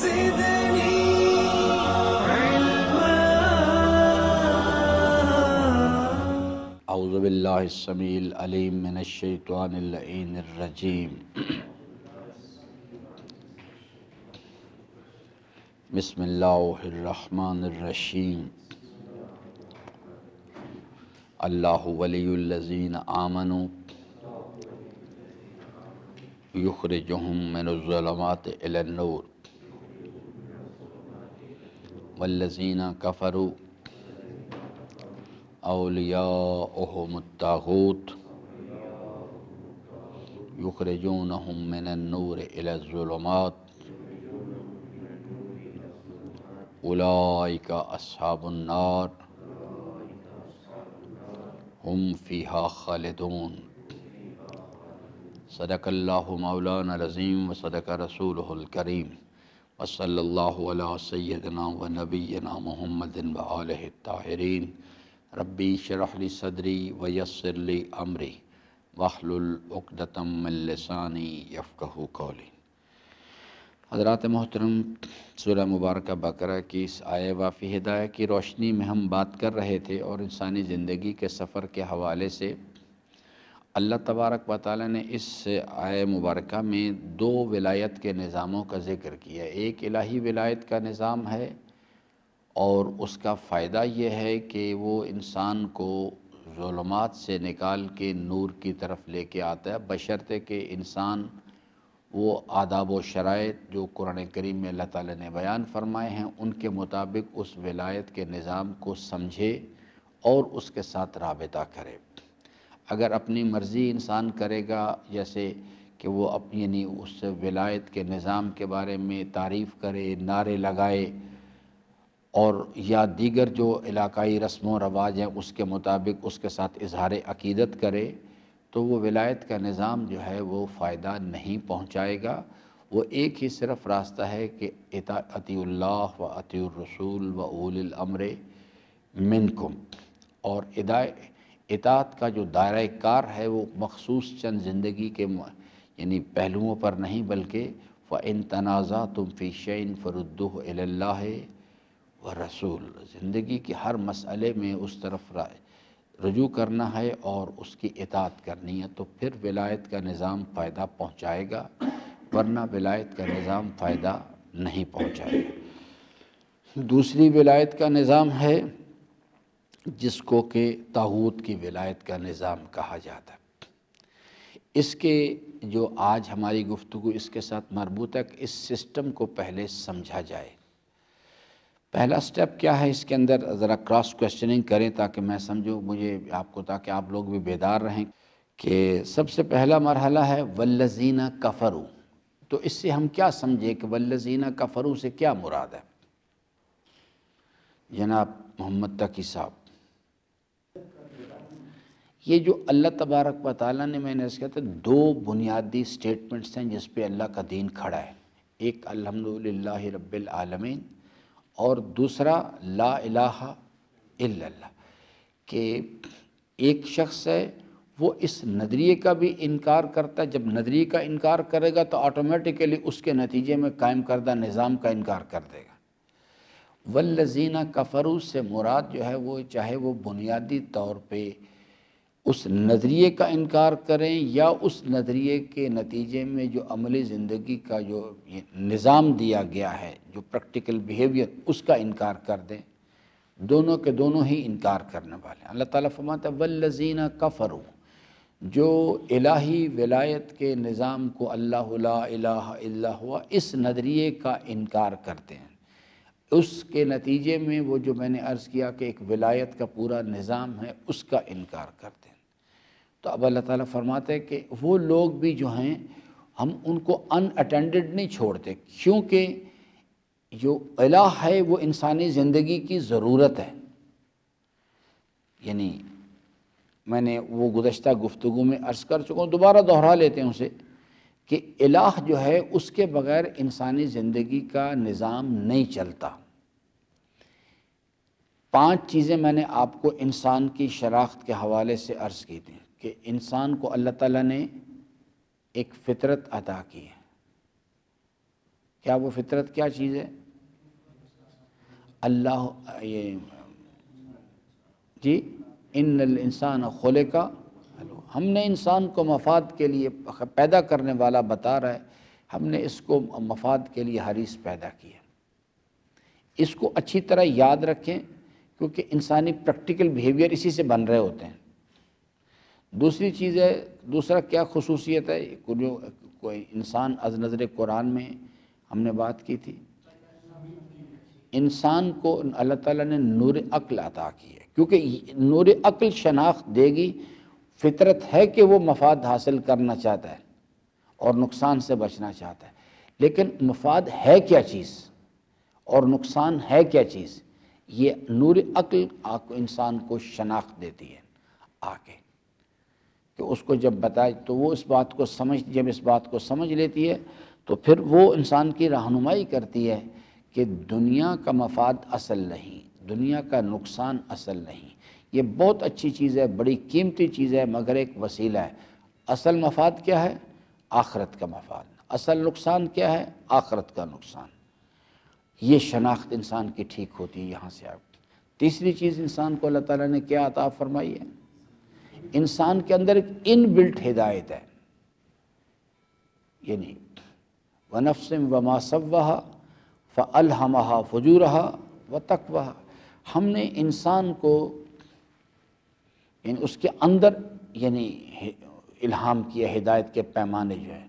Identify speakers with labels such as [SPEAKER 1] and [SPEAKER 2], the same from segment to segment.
[SPEAKER 1] زدني
[SPEAKER 2] اعوذ باللہ السمیع العلیم من الشیطان اللعین الرجیم بسم اللہ الرحمن الرحیم اللہ ولی الذین آمنوا یخرجہم من الظلمات الی النور والذین کفروا اولیاؤہم الطاغوت یخرجونہم من النور الی الظلمات اولئک اصحاب النار ہم فیہا خالدون صدق اللہ مولانا العظیم وصدق رسولہ الکریم وصلی اللہ علی سیدنا و نبینا محمد وآلہ الطاہرین ربی شرح لی صدری ویسر لی امری واحلل عقدۃ من لسانی یفقہوا قولی۔ حضرات محترم، سورہ مبارکہ بقرہ کی اس آیہ وافی ہدایہ کی روشنی میں ہم بات کر رہے تھے اور انسانی زندگی کے سفر کے حوالے سے اللہ تبارک و تعالیٰ نے اس آیہ مبارکہ میں دو ولایت کے نظاموں کا ذکر کیا۔ ایک الہی ولایت کا نظام ہے اور اس کا فائدہ یہ ہے کہ وہ انسان کو ظلمات سے نکال کے نور کی طرف لے کے آتا ہے، بشرطے کہ انسان وہ آداب و شرائط جو قرآن کریم میں اللہ تعالیٰ نے بیان فرمائے ہیں ان کے مطابق اس ولایت کے نظام کو سمجھے اور اس کے ساتھ رابطہ کرے۔ اگر اپنی مرضی انسان کرے گا، جیسے کہ وہ اپنی اس ولایت کے نظام کے بارے میں تعریف کرے، نعرے لگائے اور یا دیگر جو علاقائی رسم و رواج ہیں اس کے مطابق اس کے ساتھ اظہار عقیدت کرے، تو وہ ولایت کا نظام جو ہے وہ فائدہ نہیں پہنچائے گا۔ وہ ایک ہی صرف راستہ ہے کہ اطیعوا اللہ و اطیعوا الرسول و اولی الامر منکم، اور اطاعت کا جو دائرہ کار ہے وہ مخصوص چند زندگی کے یعنی پہلوؤں پر نہیں، بلکہ فَإِن تَنَازَعْتُمْ فِي شَيْءٍ فَرُدُّوهُ إِلَى اللَّهِ وَالرَّسُولِ، زندگی کے ہر مسئلے میں اس طرف رجوع کرنا ہے اور اس کی اطاعت کرنی ہے، تو پھر ولایت کا نظام فائدہ پہنچائے گا، ورنہ ولایت کا نظام فائدہ نہیں پہنچائے گا۔ دوسری ولایت کا نظام ہے جس کو کہ طاغوت کی ولایت کا نظام کہا جاتا ہے۔ اس کے جو آج ہماری گفتگو اس کے ساتھ مربوط ہے کہ اس سسٹم کو پہلے سمجھا جائے۔ پہلا سٹیپ کیا ہے اس کے اندر، ذرا کراس کویسچننگ کریں تاکہ میں سمجھوں مجھے آپ کو، تاکہ آپ لوگ بھی بیدار رہیں، کہ سب سے پہلا مرحلہ ہے والذین کفروا۔ تو اس سے ہم کیا سمجھیں کہ والذین کفروا سے کیا مراد ہے؟ جناب محمد تقی صاحب، یہ جو اللہ تبارک و تعالیٰ نے، میں نے اس کہتے ہیں دو بنیادی سٹیٹمنٹس ہیں جس پہ اللہ کا دین کھڑا ہے۔ ایک الحمدللہ رب العالمین اور دوسرا لا الہ الا اللہ، کہ ایک شخص ہے وہ اس نظریے کا بھی انکار کرتا ہے۔ جب نظریے کا انکار کرے گا تو آٹومیٹیکلی اس کے نتیجے میں قائم کردہ نظام کا انکار کر دے گا۔ والذین کفروا سے مراد جو ہے وہ چاہے وہ بنیادی طور پہ اس نظریے کا انکار کریں یا اس نظریے کے نتیجے میں جو عملی زندگی کا جو نظام دیا گیا ہے، جو پریکٹیکل بیہیویئر، اس کا انکار کر دیں، دونوں کے دونوں ہی انکار کرنے والے ہیں۔ اللہ تعالیٰ فرماتا ہے والذین کفروا، جو الہی ولایت کے نظام کو اللہ لا الہ الا ہوا اس نظریے کا انکار کرتے ہیں، اس کے نتیجے میں وہ جو میں نے عرض کیا کہ ایک ولایت کا پورا نظام ہے اس کا انکار کرتے ہیں۔ تو اب اللہ تعالیٰ فرماتے ہیں کہ وہ لوگ بھی جو ہیں ہم ان کو ان اٹینڈڈ نہیں چھوڑتے، کیونکہ جو الہ ہے وہ انسانی زندگی کی ضرورت ہے۔ یعنی میں نے وہ گزشتہ گفتگو میں عرض کر چکا ہوں، دوبارہ دہرا لیتے ہیں اسے، کہ الہ جو ہے اس کے بغیر انسانی زندگی کا نظام نہیں چلتا۔ 5 چیزیں میں نے آپ کو انسان کی شناخت کے حوالے سے عرض کی تھیں کہ انسان کو اللہ تعالیٰ نے ایک فطرت عطا کی ہے۔ کیا وہ فطرت کیا چیز ہے؟ اللہ یہ جی ان الانسان خلق، ہم نے انسان کو مفاد کے لیے پیدا کرنے والا بتا رہا ہے، ہم نے اس کو مفاد کے لیے حریص پیدا کیا۔ اس کو اچھی طرح یاد رکھیں کیونکہ انسانی پریکٹیکل بیہیویئر اسی سے بن رہے ہوتے ہیں۔ دوسری چیز ہے، دوسرا کیا خصوصیت ہے جو کوئی انسان از نظر قرآن میں ہم نے بات کی تھی، انسان کو اللہ تعالیٰ نے نور عقل عطا کی ہے، کیونکہ نور عقل شناخت دے گی۔ فطرت ہے کہ وہ مفاد حاصل کرنا چاہتا ہے اور نقصان سے بچنا چاہتا ہے، لیکن مفاد ہے کیا چیز اور نقصان ہے کیا چیز، یہ نور عقل انسان کو شناخت دیتی ہے آگے، کہ اس کو جب بتائے تو وہ اس بات کو جب اس بات کو سمجھ لیتی ہے تو پھر وہ انسان کی رہنمائی کرتی ہے کہ دنیا کا مفاد اصل نہیں، دنیا کا نقصان اصل نہیں۔ یہ بہت اچھی چیز ہے، بڑی قیمتی چیز ہے، مگر ایک وسیلہ ہے۔ اصل مفاد کیا ہے؟ آخرت کا مفاد۔ اصل نقصان کیا ہے؟ آخرت کا نقصان۔ یہ شناخت انسان کی ٹھیک ہوتی ہے یہاں سے آپ۔ تیسری چیز انسان کو اللہ تعالیٰ نے کیا عطا فرمائی ہے؟ انسان کے اندر ایک ان بلٹ ہدایت ہے، یعنی وَنَفْسٍ وَمَا سَوَّاهَا فَأَلْهَمَهَا فُجُورَهَا وَتَقْوَاهَا۔ ہم نے انسان کو یعنی اس کے اندر یعنی الہام کیا، ہدایت کے پیمانے جو ہے۔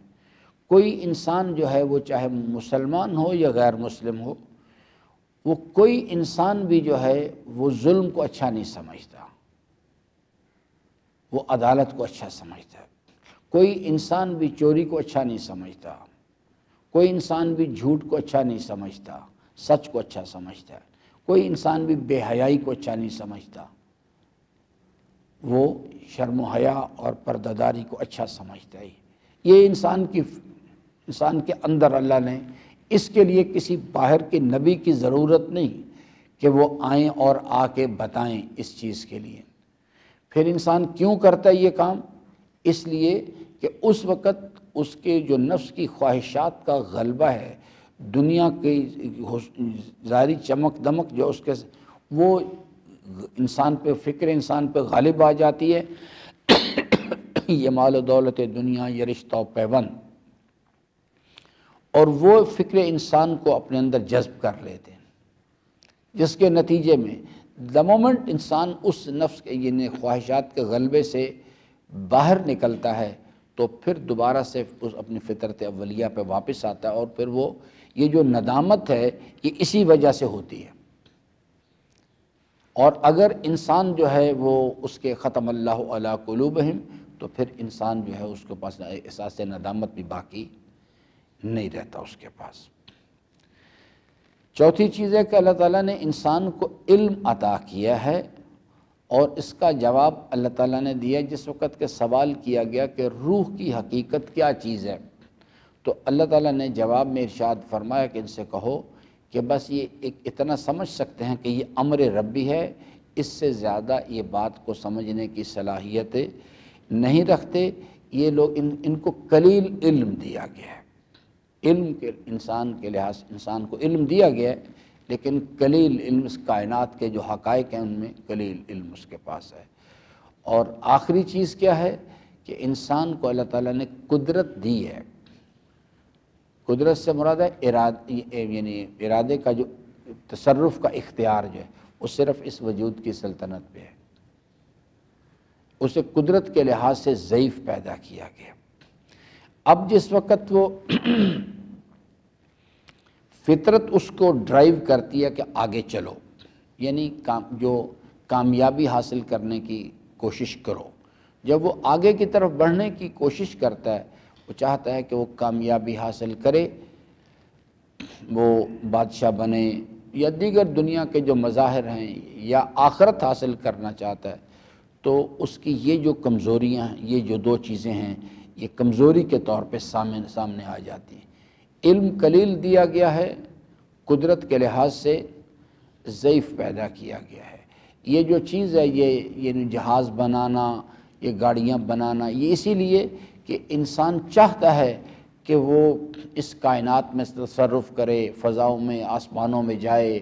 [SPEAKER 2] کوئی انسان جو ہے وہ چاہے مسلمان ہو یا غیر مسلم ہو، وہ کوئی انسان بھی جو ہے وہ ظلم کو اچھا نہیں سمجھتا، وہ عدالت کو اچھا سمجھتا ہے۔ کوئی انسان بھی چوری کو اچھا نہیں سمجھتا، کوئی انسان بھی جھوٹ کو اچھا نہیں سمجھتا، سچ کو اچھا سمجھتا ہے۔ کوئی انسان بھی بے حیائی کو اچھا نہیں سمجھتا، وہ شرم و حیا اور پردہ داری کو اچھا سمجھتا ہے۔ یہ انسان کے اندر اللہ نے، اس کے لیے کسی باہر کے نبی کی ضرورت نہیں کہ وہ آئیں اور آ کے بتائیں اس چیز کے لیے۔ پھر انسان کیوں کرتا ہے یہ کام؟ اس لیے کہ اس وقت اس کے جو نفس کی خواہشات کا غلبہ ہے، دنیا کی ظاہری چمک دمک جو اس کے وہ انسان پہ، فکر انسان پہ غالب آ جاتی ہے۔ یہ مال و دولت دنیا، یہ رشتہ و پیوند، اور وہ فکر انسان کو اپنے اندر جذب کر لیتے ہیں، جس کے نتیجے میں the moment انسان اس نفس کے یعنی خواہشات کے غلبے سے باہر نکلتا ہے تو پھر دوبارہ سے اس اپنی فطرت اولیہ پہ واپس آتا ہے، اور پھر وہ یہ جو ندامت ہے یہ اسی وجہ سے ہوتی ہے۔ اور اگر انسان جو ہے وہ اس کے ختم اللہ علی قلوبہم، تو پھر انسان جو ہے اس کے پاس احساس ندامت بھی باقی نہیں رہتا اس کے پاس۔ چوتھی چیز ہے کہ اللہ تعالیٰ نے انسان کو علم عطا کیا ہے، اور اس کا جواب اللہ تعالیٰ نے دیا جس وقت کہ سوال کیا گیا کہ روح کی حقیقت کیا چیز ہے، تو اللہ تعالیٰ نے جواب میں ارشاد فرمایا کہ ان سے کہو کہ بس یہ اتنا سمجھ سکتے ہیں کہ یہ امر ربی ہے، اس سے زیادہ یہ بات کو سمجھنے کی صلاحیت نہیں رکھتے یہ لوگ۔ ان کو قلیل علم دیا گیا ہے، علم کے انسان کے لحاظ انسان کو علم دیا گیا ہے، لیکن قلیل علم اس کائنات کے جو حقائق ہیں ان میں قلیل علم اس کے پاس ہے۔ اور آخری چیز کیا ہے کہ انسان کو اللہ تعالیٰ نے قدرت دی ہے۔ قدرت سے مراد ہے یعنی ارادے کا جو تصرف کا اختیار جو ہے وہ صرف اس وجود کی سلطنت پہ ہے۔ اسے قدرت کے لحاظ سے ضعیف پیدا کیا گیا۔ اب جس وقت وہ فطرت اس کو ڈرائیو کرتی ہے کہ آگے چلو، یعنی جو کامیابی حاصل کرنے کی کوشش کرو، جب وہ آگے کی طرف بڑھنے کی کوشش کرتا ہے، وہ چاہتا ہے کہ وہ کامیابی حاصل کرے، وہ بادشاہ بنے یا دیگر دنیا کے جو مظاہر ہیں، یا آخرت حاصل کرنا چاہتا ہے، تو اس کی یہ جو کمزوریاں ہیں، یہ جو دو چیزیں ہیں، یہ کمزوری کے طور پہ سامنے آ جاتی ہیں۔ علم قلیل دیا گیا ہے، قدرت کے لحاظ سے ضعیف پیدا کیا گیا ہے۔ یہ جو چیز ہے یہ جہاز بنانا، یہ گاڑیاں بنانا، یہ اسی لیے کہ انسان چاہتا ہے
[SPEAKER 1] کہ وہ اس کائنات میں تصرف کرے، فضاؤں میں، آسمانوں میں جائے،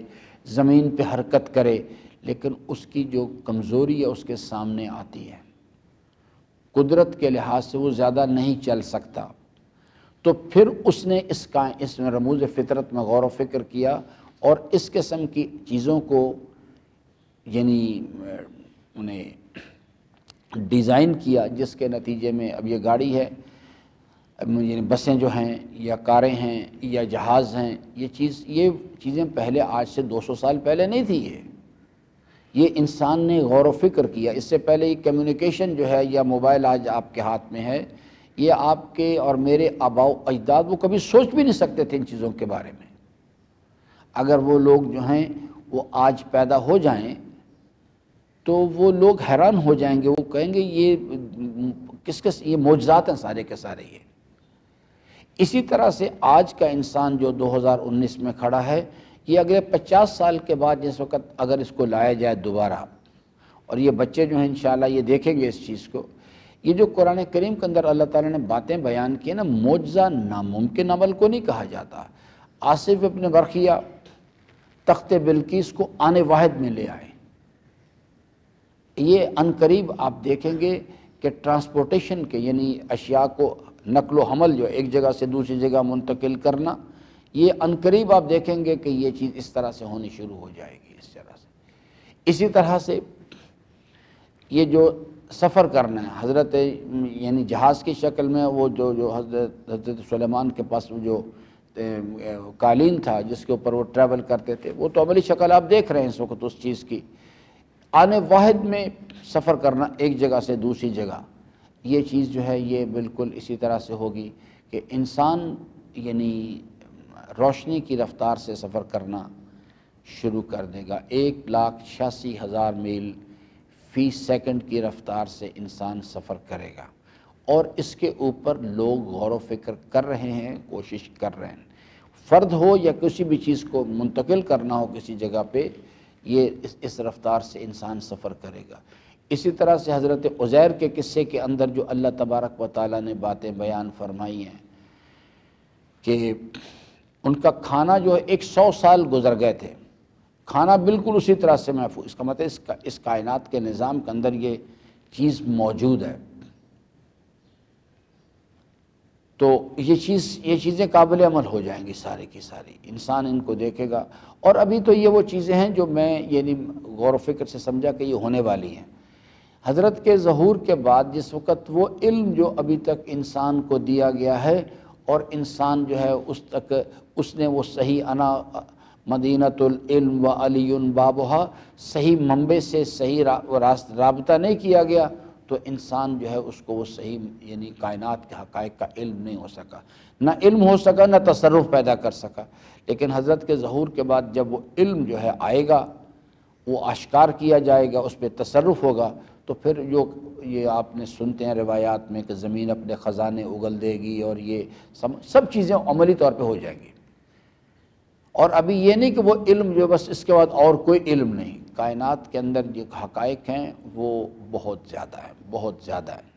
[SPEAKER 1] زمین پہ حرکت کرے، لیکن اس کی جو کمزوری ہے اس کے سامنے آتی ہے، قدرت کے لحاظ سے وہ زیادہ نہیں چل سکتا، تو پھر اس نے اس میں رموز فطرت میں غور و فکر کیا اور اس قسم کی چیزوں کو یعنی انہیں ڈیزائن کیا، جس کے نتیجے میں اب یہ گاڑی ہے، یعنی بسیں جو ہیں یا کاریں ہیں یا جہاز ہیں، یہ چیزیں پہلے آج سے 200 سال پہلے نہیں تھی. یہ انسان نے غور و فکر کیا. اس سے پہلے یہ کمیونیکیشن جو ہے یا موبائل آج آپ کے ہاتھ میں ہے، یہ آپ کے اور میرے آباء و اجداد وہ کبھی سوچ بھی نہیں سکتے تھے ان چیزوں کے بارے میں. اگر وہ لوگ جو ہیں وہ آج پیدا ہو جائیں تو وہ لوگ حیران ہو جائیں گے، وہ کہیں گے یہ یہ معجزات ہیں سارے کے سارے. یہ اسی طرح سے آج کا انسان جو 2019 میں کھڑا ہے، یہ اگلے 50 سال کے بعد جس وقت اگر اس کو لایا جائے دوبارہ، اور یہ بچے جو ہیں انشاءاللہ یہ دیکھیں گے اس چیز کو، یہ جو قرآن کریم کے اندر اللہ تعالیٰ نے باتیں بیان کی نا، معجزہ ناممکن عمل کو نہیں کہا جاتا. آصف ابن برقیہ تخت بلقیس کو آنے واحد میں لے آئے. یہ عنقریب آپ دیکھیں گے کہ ٹرانسپورٹیشن کے یعنی اشیاء کو نقل و حمل جو ایک جگہ سے دوسری جگہ منتقل کرنا، یہ عنقریب آپ دیکھیں گے کہ یہ چیز اس طرح سے ہونی شروع ہو جائے گی. اس طرح سے اسی طرح سے یہ جو سفر کرنا ہے، حضرت یعنی جہاز کی شکل میں وہ جو حضرت سلیمان کے پاس وہ جو قالین تھا جس کے اوپر وہ ٹریول کرتے تھے، وہ تو عملی شکل آپ دیکھ رہے ہیں اس وقت اس چیز کی. آنے واحد میں سفر کرنا ایک جگہ سے دوسری جگہ، یہ چیز جو ہے یہ بالکل اسی طرح سے ہوگی کہ انسان یعنی روشنی کی رفتار سے سفر کرنا شروع کر دے گا. 1,86,000 میل فی سیکنڈ کی رفتار سے انسان سفر کرے گا، اور اس کے اوپر لوگ غور و فکر کر رہے ہیں، کوشش کر رہے ہیں. فرد ہو یا کسی بھی چیز کو منتقل کرنا ہو کسی جگہ پہ، یہ اس رفتار سے انسان سفر کرے گا. اسی طرح سے حضرت عزیر کے قصے کے اندر جو اللہ تبارک و تعالیٰ نے باتیں بیان فرمائی ہیں کہ ان کا کھانا جو ہے 100 سال گزر گئے تھے، کھانا بالکل اسی طرح سے محفوظ. اس کا مطلب اس کائنات کے نظام کے اندر یہ چیز موجود ہے. تو یہ چیزیں قابل عمل ہو جائیں گی ساری کی ساری، انسان ان کو دیکھے گا. اور ابھی تو یہ وہ چیزیں ہیں جو میں یعنی غور و فکر سے سمجھا کہ یہ ہونے والی ہیں. حضرت کے ظہور کے بعد جس وقت وہ علم جو ابھی تک انسان کو دیا گیا ہے، اور انسان جو ہے اس نے وہ صحیح انا مدینۃ العلم و علی بابہا، صحیح منبع سے صحیح رابطہ نہیں کیا گیا، تو انسان جو ہے اس کو وہ صحیح یعنی کائنات کے حقائق کا علم نہیں ہو سکا. نہ علم ہو سکا، نہ تصرف پیدا کر سکا. لیکن حضرت کے ظہور کے بعد جب وہ علم جو ہے آئے گا، وہ آشکار کیا جائے گا، اس پہ تصرف ہوگا، تو پھر جو یہ آپ نے سنتے ہیں روایات میں کہ زمین اپنے خزانے اگل دے گی، اور یہ سب چیزیں عملی طور پہ ہو جائیں گی. اور ابھی یہ نہیں کہ وہ علم جو بس اس کے بعد اور کوئی علم نہیں. کائنات کے اندر جو حقائق ہیں وہ بہت زیادہ ہیں، بہت زیادہ ہیں.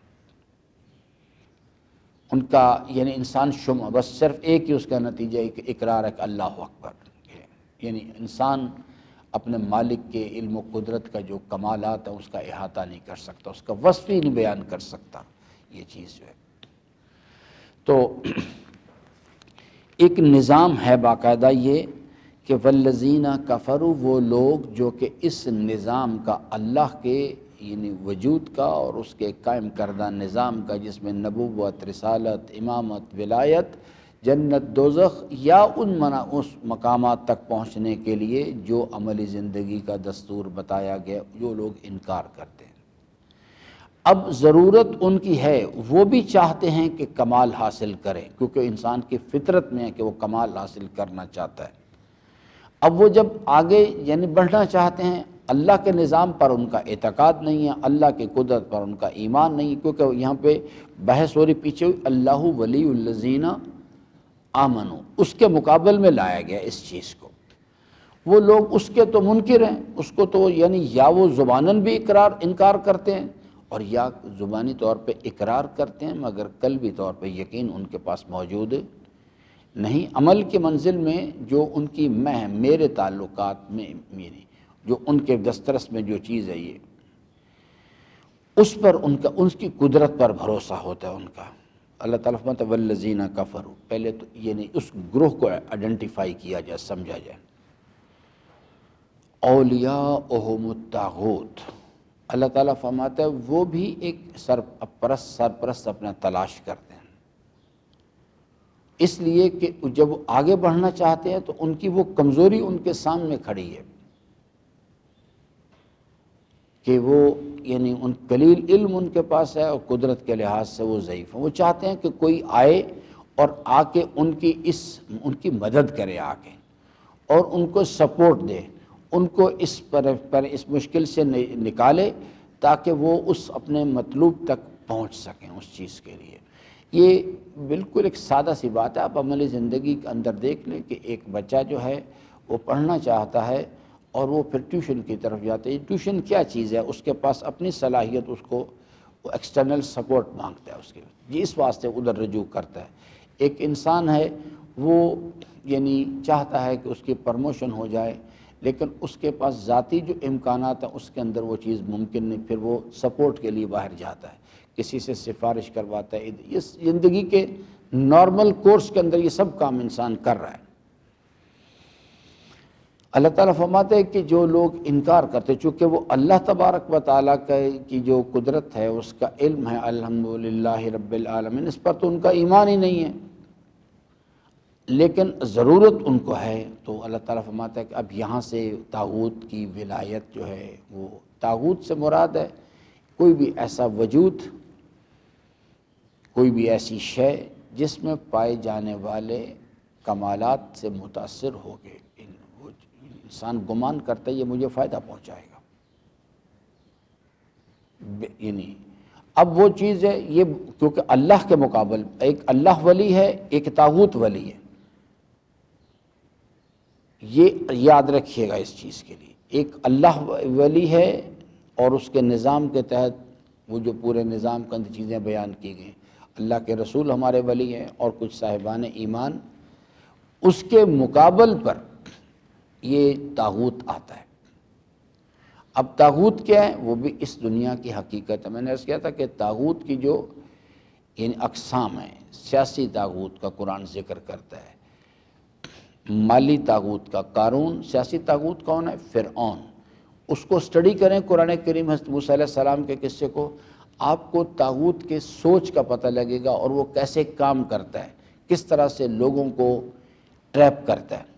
[SPEAKER 1] ان کا یعنی انسان بس صرف ایک ہی اس کا نتیجہ ہے کہ اقرار ہے کہ اللہ اکبر. یعنی انسان اپنے مالک کے علم و قدرت کا جو کمالات ہیں اس کا احاطہ نہیں کر سکتا، اس کا وصف ہی نہیں بیان کر سکتا. یہ چیز جو ہے تو ایک نظام ہے باقاعدہ یہ کہ والذین کفروا، وہ لوگ جو کہ اس نظام کا، اللہ کے یعنی وجود کا اور اس کے قائم کردہ نظام کا، جس میں نبوت، رسالت، امامت، ولایت، جنت، دوزخ، یا اس مقامات تک پہنچنے کے لیے جو عملی زندگی کا دستور بتایا گیا، جو لوگ انکار کرتے ہیں. اب ضرورت ان کی ہے، وہ بھی چاہتے ہیں کہ کمال حاصل کریں، کیونکہ انسان کی فطرت میں ہے کہ وہ کمال حاصل کرنا چاہتا ہے. اب وہ جب آگے یعنی بڑھنا چاہتے ہیں، اللہ کے نظام پر ان کا اعتقاد نہیں ہے، اللہ کی قدرت پر ان کا ایمان نہیں، کیونکہ یہاں پہ بحث ہو رہی پیچھے ہوئی اللہ ولی الذین آمنوا، اس کے مقابل میں لایا گیا اس چیز کو. وہ لوگ اس کے تو منکر ہیں، اس کو تو یعنی یا وہ زباناً بھی انکار کرتے ہیں، اور یا زبانی طور پہ اقرار کرتے ہیں مگر قلبی طور پہ یقین ان کے پاس موجود نہیں۔ عمل کے منزل میں جو ان کی میں میرے تعلقات میں میری جو ان کے دسترس میں جو چیز ہے یہ اس پر ان کی قدرت پر بھروسہ ہوتا ہے ان کا۔ اللہ تعالیٰ فرماتا ہے والذین کفروا، پہلے تو یعنی اس گروہ کو آئیڈینٹیفائی کیا جائے، سمجھا جائے۔ اولیاءہم الطاغوت، اللہ تعالیٰ فرماتا ہے وہ بھی ایک سرپرست اپنا تلاش کرتے ہیں، اس لیے کہ جب وہ آگے بڑھنا چاہتے ہیں تو ان کی وہ کمزوری ان کے سامنے کھڑی ہے کہ وہ یعنی ان قلیل علم ان کے پاس ہے اور قدرت کے لحاظ سے وہ ضعیف ہیں۔ وہ چاہتے ہیں کہ کوئی آئے اور آ کے ان کی مدد کرے آ کے اور ان کو سپورٹ دے، ان کو اس مشکل سے نکالے تاکہ وہ اس اپنے مطلوب تک پہنچ سکیں اس چیز کے لیے۔ یہ بالکل ایک سادہ سی بات ہے، آپ عملی زندگی کے اندر دیکھ لیں کہ ایک بچہ جو ہے وہ پڑھنا چاہتا ہے اور وہ پھر ٹیوشن کی طرف جاتا ہے۔ ٹیوشن کیا چیز ہے؟ اس کے پاس اپنی صلاحیت، اس کو وہ ایکسٹرنل سپورٹ مانگتا ہے اس کے، اس واسطے ادھر رجوع کرتا ہے۔ ایک انسان ہے وہ یعنی چاہتا ہے کہ اس کی پروموشن ہو جائے لیکن اس کے پاس ذاتی جو امکانات ہیں اس کے اندر وہ چیز ممکن نہیں، پھر وہ سپورٹ کے لیے باہر جاتا ہے، کسی سے سفارش کرواتا ہے۔ اس زندگی کے نارمل کورس کے اندر یہ سب کام انسان کر رہا ہے۔ اللہ تعالیٰ فرماتے ہیں کہ جو لوگ انکار کرتے، چونکہ وہ اللہ تبارک و تعالیٰ کی جو قدرت ہے اس کا علم ہے، الحمدللہ رب العالمین، اس پر تو ان کا ایمان ہی نہیں ہے، لیکن ضرورت ان کو ہے، تو اللہ تعالیٰ فرماتا ہے کہ اب یہاں سے طاغوت کی ولایت جو ہے، وہ طاغوت سے مراد ہے کوئی بھی ایسا وجود، کوئی بھی ایسی شے جس میں پائے جانے والے کمالات سے متاثر ہو گئے، انسان گمان کرتا ہے یہ مجھے فائدہ پہنچائے گا، یعنی اب وہ چیز ہے یہ، کیونکہ اللہ کے مقابل ایک اللہ ولی ہے، ایک طاغوت ولی ہے، یہ یاد رکھیے گا اس چیز کے لیے۔ ایک اللہ ولی ہے اور اس کے نظام کے تحت وہ جو پورے نظام کے اندر چیزیں بیان کی گئیں، اللہ کے رسول ہمارے ولی ہیں اور کچھ صاحبان ایمان، اس کے مقابل پر یہ طاغوت آتا ہے۔ اب طاغوت کیا ہے؟ وہ بھی اس دنیا کی حقیقت ہے۔ میں نے عرض کیا تھا کہ طاغوت کی جو یعنی اقسام ہیں، سیاسی طاغوت کا قرآن ذکر کرتا ہے، مالی طاغوت کا قارون، سیاسی طاغوت کون ہے؟ فرعون۔ اس کو سٹڈی کریں قرآن کریم حضرت موسیٰ علیہ السلام کے قصے کو، آپ کو طاغوت کے سوچ کا پتہ لگے گا اور وہ کیسے کام کرتا ہے، کس طرح سے لوگوں کو ٹریپ کرتا ہے،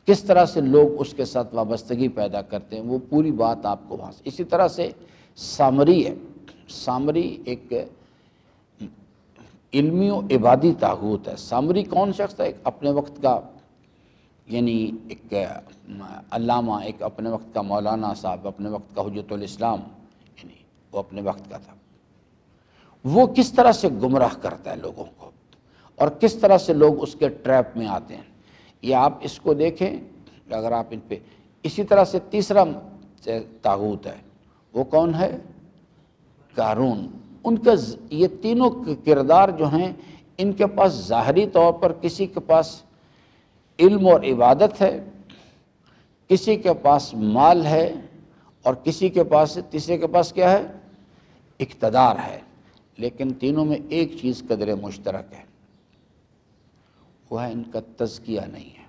[SPEAKER 1] کس طرح سے لوگ اس کے ساتھ وابستگی پیدا کرتے ہیں، وہ پوری بات آپ کو وہاں سے۔ اسی طرح سے سامری ہے، سامری ایک علمی و عبادی طاغوت ہے۔ سامری کون شخص تھا؟ ایک اپنے وقت کا یعنی ایک علامہ، ایک اپنے وقت کا مولانا صاحب، اپنے وقت کا حجت الاسلام، یعنی وہ اپنے وقت کا تھا۔ وہ کس طرح سے گمراہ کرتا ہے لوگوں کو اور کس طرح سے لوگ اس کے ٹریپ میں آتے ہیں، یہ آپ اس کو دیکھیں اگر آپ ان پہ۔ اسی طرح سے تیسرا طاغوت ہے، وہ کون ہے؟ قارون۔ ان کا یہ تینوں کردار جو ہیں، ان کے پاس ظاہری طور پر کسی کے پاس علم اور عبادت ہے، کسی کے پاس مال ہے اور کسی کے پاس تیسرے کے پاس کیا ہے؟ اقتدار ہے، لیکن تینوں میں ایک چیز قدر مشترک ہے، وہ ہے ان کا تزکیہ نہیں ہے،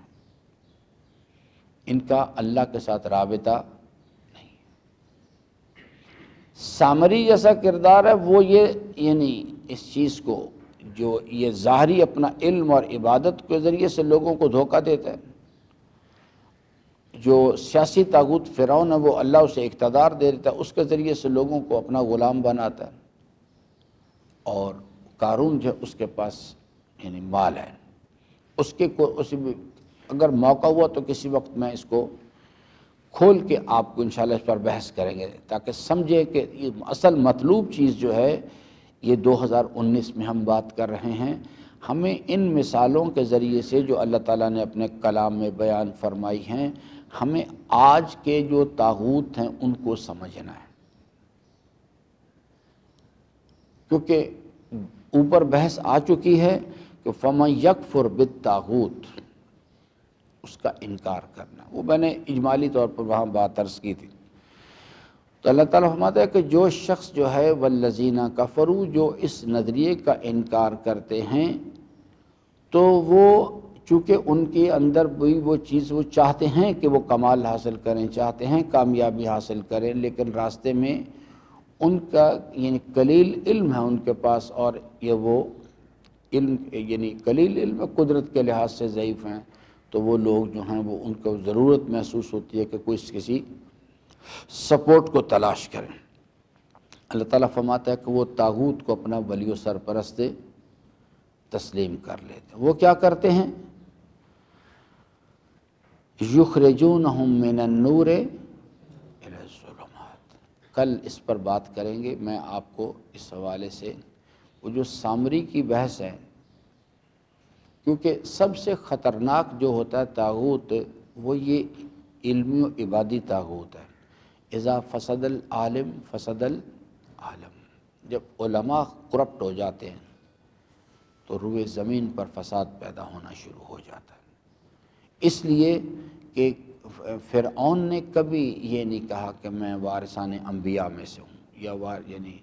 [SPEAKER 1] ان کا اللہ کے ساتھ رابطہ نہیں۔ سامری جیسا کردار ہے وہ یہ یعنی اس چیز کو جو یہ ظاہری اپنا علم اور عبادت کے ذریعے سے لوگوں کو دھوکہ دیتا ہے۔ جو سیاسی طاغوت فرعون ہے وہ اللہ اسے اقتدار دے دیتا ہے، اس کے ذریعے سے لوگوں کو اپنا غلام بناتا ہے، اور قارون جو اس کے پاس یعنی مال ہے، اس کے اگر موقع ہوا تو کسی وقت میں اس کو کھول کے آپ کو انشاءاللہ اس پر بحث کریں گے تاکہ سمجھے کہ یہ اصل مطلوب چیز جو ہے یہ 2019 میں ہم بات کر رہے ہیں۔ ہمیں ان مثالوں کے ذریعے سے جو اللہ تعالیٰ نے اپنے کلام میں بیان فرمائی ہیں، ہمیں آج کے جو طاغوت ہیں ان کو سمجھنا ہے۔ کیونکہ اوپر بحث آ چکی ہے کہ فَمَن یکفر بالطاغوت، اس کا انکار کرنا، وہ میں نے اجمالی طور پر وہاں بات عرض کی تھی۔ تو اللہ تعالیٰ فرماتا ہے کہ جو شخص جو ہے والذین کفروا، جو اس نظریے کا انکار کرتے ہیں، تو وہ چونکہ ان کے اندر بھی وہ چیز وہ چاہتے ہیں کہ وہ کمال حاصل کریں، چاہتے ہیں کامیابی حاصل کریں، لیکن راستے میں ان کا یعنی قلیل علم ہے ان کے پاس، اور یہ وہ علم یعنی قلیل علم قدرت کے لحاظ سے ضعیف ہیں، تو وہ لوگ جو ہیں وہ ان کو ضرورت محسوس ہوتی ہے کہ کوئی کسی سپورٹ کو تلاش کریں۔ اللہ تعالیٰ فرماتا ہے کہ وہ طاغوت کو اپنا ولی و سرپرست تسلیم کر لیتے ہیں۔ وہ کیا کرتے ہیں؟ یخرجونہم من النور الی الظلمات۔ کل اس پر بات کریں گے، میں آپ کو اس حوالے سے وہ جو سامری کی بحث ہے، کیونکہ سب سے خطرناک جو ہوتا ہے طاغوت وہ یہ علمی و عبادی طاغوت ہے۔ اذا فسد العالم فسد العالم، جب علماء کرپٹ ہو جاتے ہیں تو روئے زمین پر فساد پیدا ہونا شروع ہو جاتا ہے۔ اس لیے کہ فرعون نے کبھی یہ نہیں کہا کہ میں وارثان انبیاء میں سے ہوں، یا یعنی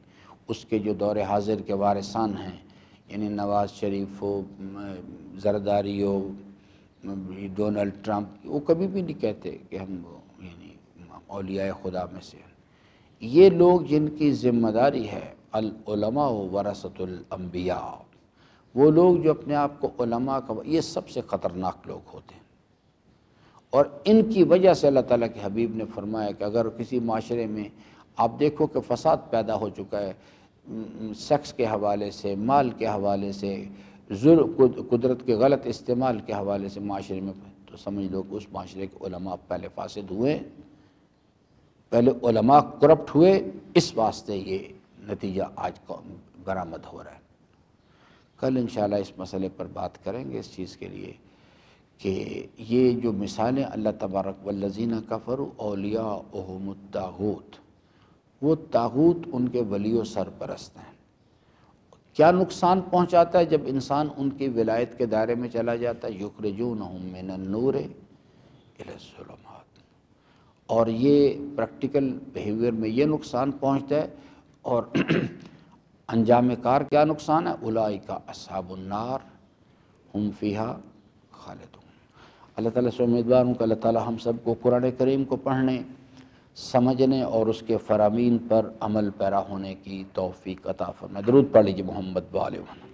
[SPEAKER 1] اس کے جو دور حاضر کے وارثان ہیں، یعنی نواز شریف ہو، زرداری ہو، ڈونلڈ ٹرمپ، وہ کبھی بھی نہیں کہتے کہ ہم یعنی اولیاء خدا میں سے ہیں۔ یہ لوگ جن کی ذمہ داری ہے العلماء ورثۃ الانبیاء، وہ لوگ جو اپنے آپ کو علماء کا، یہ سب سے خطرناک لوگ ہوتے ہیں، اور ان کی وجہ سے اللہ تعالیٰ کے حبیب نے فرمایا کہ اگر کسی معاشرے میں آپ دیکھو کہ فساد پیدا ہو چکا ہے، سیکس کے حوالے سے، مال کے حوالے سے، قدرت کے غلط استعمال کے حوالے سے معاشرے میں، تو سمجھ لو کہ اس معاشرے کے علماء پہلے فاسد ہوئے، پہلے علماء کرپٹ ہوئے، اس واسطے یہ نتیجہ آج کا برآمد ہو رہا ہے۔ کل انشاءاللہ اس مسئلے پر بات کریں گے، اس چیز کے لیے کہ یہ جو مثالیں اللہ تبارک والذین کفروا اولیاؤہم الطاغوت، وہ طاغوت ان کے ولی و سرپرست ہیں۔ کیا نقصان پہنچاتا ہے جب انسان ان کی ولایت کے دائرے میں چلا جاتا ہے؟ یخرجونہم من النور الی الظلمات، اور یہ پریکٹیکل بیہیویئر میں یہ نقصان پہنچتا ہے، اور انجام کار کیا نقصان ہے؟ اولئک اصحاب النار ہم فیہا خالدون۔ اللہ تعالیٰ سے امیدوار ہوں کہ اللہ تعالیٰ ہم سب کو قرآن کریم کو پڑھنے، سمجھنے اور اس کے فرامین پر عمل پیرا ہونے کی توفیق عطا فرمائے۔ درود پڑھ لیجیے محمد و آلہ محمد۔